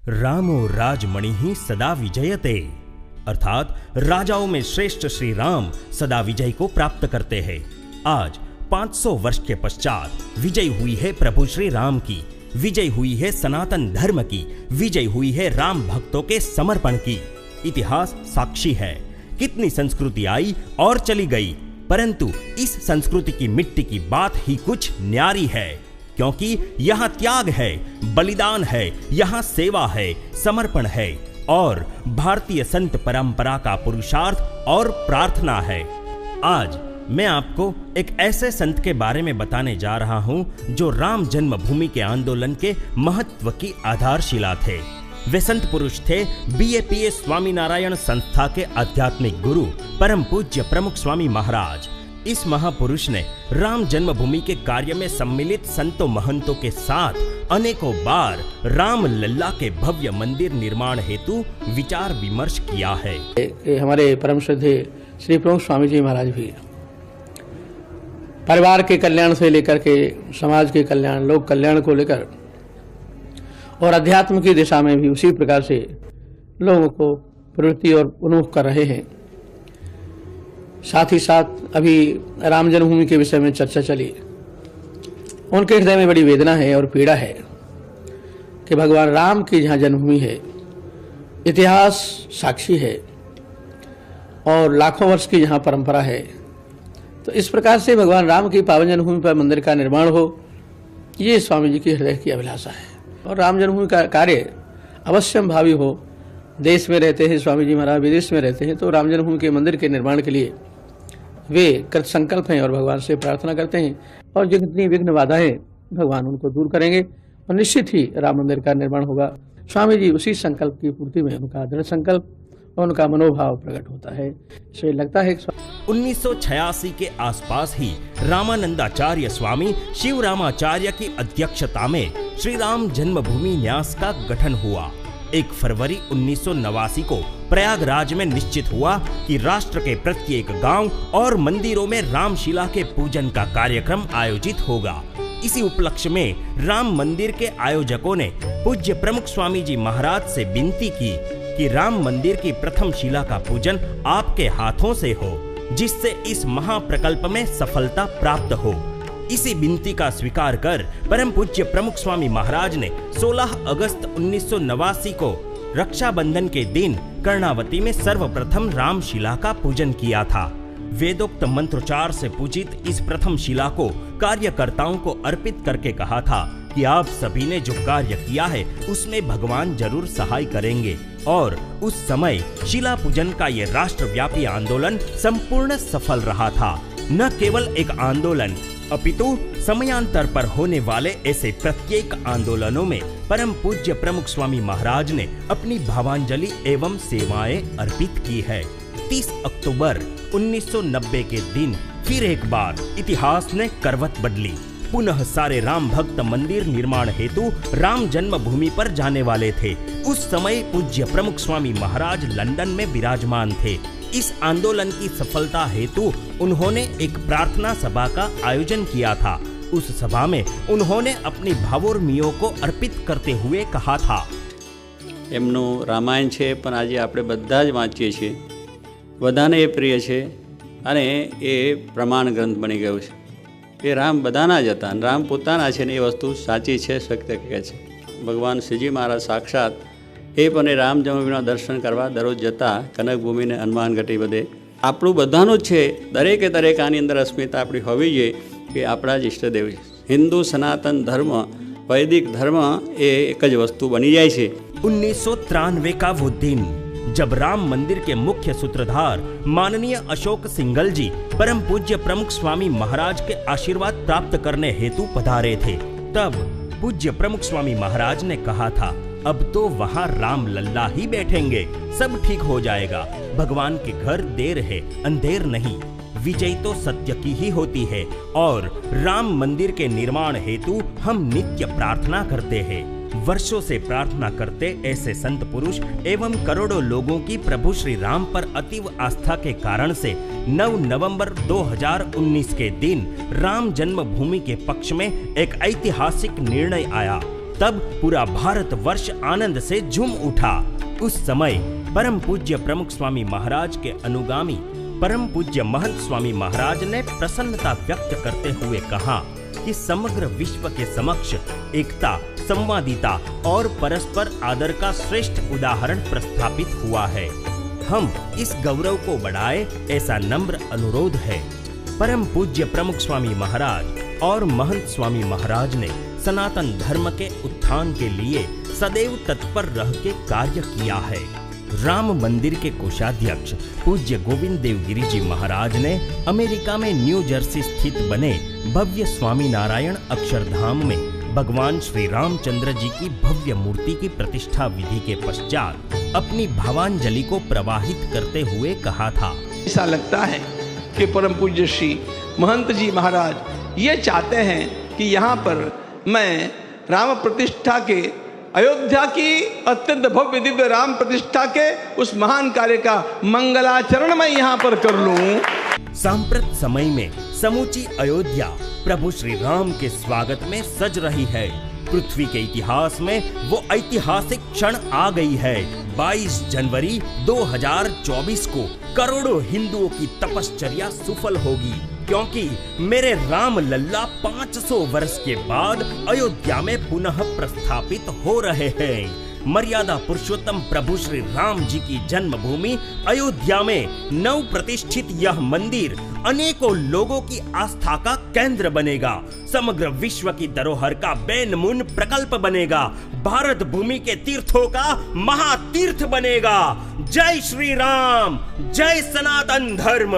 रामो राजमणि ही सदा विजयते, अर्थात राजाओं में श्रेष्ठ श्री राम सदा विजय को प्राप्त करते हैं। आज 500 वर्ष के पश्चात विजय हुई है प्रभु श्री राम की, विजय हुई है सनातन धर्म की, विजय हुई है राम भक्तों के समर्पण की। इतिहास साक्षी है, कितनी संस्कृति आई और चली गई, परंतु इस संस्कृति की मिट्टी की बात ही कुछ न्यारी है, क्योंकि यहाँ त्याग है, बलिदान है, यहाँ सेवा है, समर्पण है और भारतीय संत परंपरा का पुरुषार्थ और प्रार्थना है। आज मैं आपको एक ऐसे संत के बारे में बताने जा रहा हूं जो राम जन्मभूमि के आंदोलन के महत्व की आधारशिला थे। वे संत पुरुष थे BAPS स्वामीनारायण संस्था के आध्यात्मिक गुरु परम पूज्य प्रमुख स्वामी महाराज। इस महापुरुष ने राम जन्मभूमि के कार्य में सम्मिलित संतों महंतों के साथ अनेकों बार राम लल्ला के भव्य मंदिर निर्माण हेतु विचार विमर्श किया है। हमारे परम श्रद्धेय श्री प्रमुख स्वामी जी महाराज भी परिवार के कल्याण से लेकर के समाज के कल्याण, लोक कल्याण को लेकर और अध्यात्म की दिशा में भी उसी प्रकार से लोगों को प्रवृत्ति और उन्मुख कर रहे हैं। साथ ही साथ अभी राम जन्मभूमि के विषय में चर्चा चली। उनके हृदय में बड़ी वेदना है और पीड़ा है कि भगवान राम की जहाँ जन्मभूमि है, इतिहास साक्षी है और लाखों वर्ष की जहाँ परंपरा है, तो इस प्रकार से भगवान राम की पावन जन्मभूमि पर मंदिर का निर्माण हो, ये स्वामी जी की हृदय की अभिलाषा है। और राम जन्मभूमि का कार्य अवश्यम भावी हो। देश में रहते हैं स्वामी जी महाराज, विदेश में रहते हैं, तो राम जन्मभूमि के मंदिर के निर्माण के लिए वे कृत संकल्प हैं और भगवान से प्रार्थना करते हैं और जितनी विघ्न बाधाएं भगवान उनको दूर करेंगे और निश्चित ही राम मंदिर का निर्माण होगा। स्वामी जी उसी संकल्प की पूर्ति में उनका दृढ़ संकल्प और उनका मनोभाव प्रकट होता है। इसे लगता है 1986 के आसपास ही रामानंदाचार्य स्वामी शिव रामाचार्य की अध्यक्षता में श्री राम जन्मभूमि न्यास का गठन हुआ। 1 फरवरी 1989 को प्रयागराज में निश्चित हुआ कि राष्ट्र के प्रत्येक गांव और मंदिरों में रामशिला के पूजन का कार्यक्रम आयोजित होगा। इसी उपलक्ष्य में राम मंदिर के आयोजकों ने पूज्य प्रमुख स्वामी जी महाराज से विनती की कि राम मंदिर की प्रथम शिला का पूजन आपके हाथों से हो, जिससे इस महाप्रकल्प में सफलता प्राप्त हो। इसी विनती का स्वीकार कर परम पूज्य प्रमुख स्वामी महाराज ने 16 अगस्त 1989 को रक्षाबंधन के दिन कर्णावती में सर्वप्रथम रामशिला का पूजन किया था। वेदोक्त मंत्रोच्चार से पूजित इस प्रथम शिला को कार्यकर्ताओं को अर्पित करके कहा था कि आप सभी ने जो कार्य किया है उसमें भगवान जरूर सहाय करेंगे। और उस समय शिला पूजन का ये राष्ट्रव्यापी आंदोलन संपूर्ण सफल रहा था। न केवल एक आंदोलन अपितु समयांतर पर होने वाले ऐसे प्रत्येक आंदोलनों में परम पूज्य प्रमुख स्वामी महाराज ने अपनी भावांजलि एवं सेवाएं अर्पित की है। 30 अक्टूबर 1990 के दिन फिर एक बार इतिहास ने करवट बदली। पुनः सारे राम भक्त मंदिर निर्माण हेतु राम जन्मभूमि पर जाने वाले थे। उस समय पूज्य प्रमुख स्वामी महाराज लंदन में विराजमान थे। इस आंदोलन की सफलता हेतु उन्होंने एक प्रार्थना सभा का आयोजन किया था। उस सभा में उन्होंने अपनी भावोर्मियों को अर्पित करते हुए कहा था, એમનું રામાયણ છે પણ આજે આપણે બધા જ વાંચીએ છીએ, બધાને એ પ્રિય છે અને એ પ્રમાણ ગ્રંથ બની ગયો છે। એ રામ બધાના જ હતા, રામ પોતાના છે ને એ વસ્તુ સાચી છે, સત્ય કહે છે। ભગવાન શ્રીજી મહારાજ સાક્ષાત એ પણ રામ જન્મભૂમિના દર્શન કરવા દરરોજ જતા કનકભૂમિ ને હનુમાન ઘટી બધે। આપણું બધાનું જ છે, દરેકે દરેક આની અંદર અસ્મિતા આપણી હોવી જોઈએ કે આપણા જ ઈષ્ટદેવ છે। હિન્દુ સનાતન ધર્મ वैदिक धर्म एक ज वस्तु बनी जाए छे। 1993 का वो दिन जब राम मंदिर के मुख्य सूत्रधार माननीय अशोक सिंघल जी परम पूज्य प्रमुख स्वामी महाराज के आशीर्वाद प्राप्त करने हेतु पधारे थे, तब पूज्य प्रमुख स्वामी महाराज ने कहा था, अब तो वहाँ राम लल्ला ही बैठेंगे, सब ठीक हो जाएगा। भगवान के घर देर है अंधेर नहीं, विजय तो सत्य की ही होती है और राम मंदिर के निर्माण हेतु हम नित्य प्रार्थना करते हैं। वर्षों से प्रार्थना करते ऐसे संत पुरुष एवं करोड़ों लोगों की प्रभु श्री राम पर अतीव आस्था के कारण से 9 नवंबर 2019 के दिन राम जन्मभूमि के पक्ष में एक ऐतिहासिक निर्णय आया। तब पूरा भारतवर्ष आनंद से झूम उठा। उस समय परम पूज्य प्रमुख स्वामी महाराज के अनुगामी परम पूज्य महंत स्वामी महाराज ने प्रसन्नता व्यक्त करते हुए कहा कि समग्र विश्व के समक्ष एकता, संवादिता और परस्पर आदर का श्रेष्ठ उदाहरण प्रस्थापित हुआ है। हम इस गौरव को बढ़ाए, ऐसा नम्र अनुरोध है। परम पूज्य प्रमुख स्वामी महाराज और महंत स्वामी महाराज ने सनातन धर्म के उत्थान के लिए सदैव तत्पर रह के कार्य किया है। राम मंदिर के कोषाध्यक्ष पूज्य गोविंद देव गिरी जी महाराज ने अमेरिका में न्यू जर्सी स्थित बने भव्य स्वामी नारायण अक्षरधाम में भगवान श्री रामचंद्र जी की भव्य मूर्ति की प्रतिष्ठा विधि के पश्चात अपनी भावांजलि को प्रवाहित करते हुए कहा था, ऐसा लगता है कि परम पूज्य श्री महंत जी महाराज ये चाहते हैं कि यहाँ पर मैं राम प्रतिष्ठा के, अयोध्या की अत्यंत भव्य दिव्य राम प्रतिष्ठा के उस महान कार्य का मंगलाचरण मैं यहाँ पर कर लूं। सांप्रत समय में समूची अयोध्या प्रभु श्री राम के स्वागत में सज रही है। पृथ्वी के इतिहास में वो ऐतिहासिक क्षण आ गई है। 22 जनवरी 2024 को करोड़ों हिंदुओं की तपश्चर्या सफल होगी, क्योंकि मेरे राम लल्ला 500 वर्ष के बाद अयोध्या में पुनः प्रस्थापित हो रहे हैं। मर्यादा पुरुषोत्तम प्रभु श्री राम जी की जन्मभूमि अयोध्या में नव प्रतिष्ठित यह मंदिर अनेकों लोगों की आस्था का केंद्र बनेगा। समग्र विश्व की धरोहर का बेनमून प्रकल्प बनेगा। भारत भूमि के तीर्थों का महातीर्थ बनेगा। जय श्री राम, जय सनातन धर्म।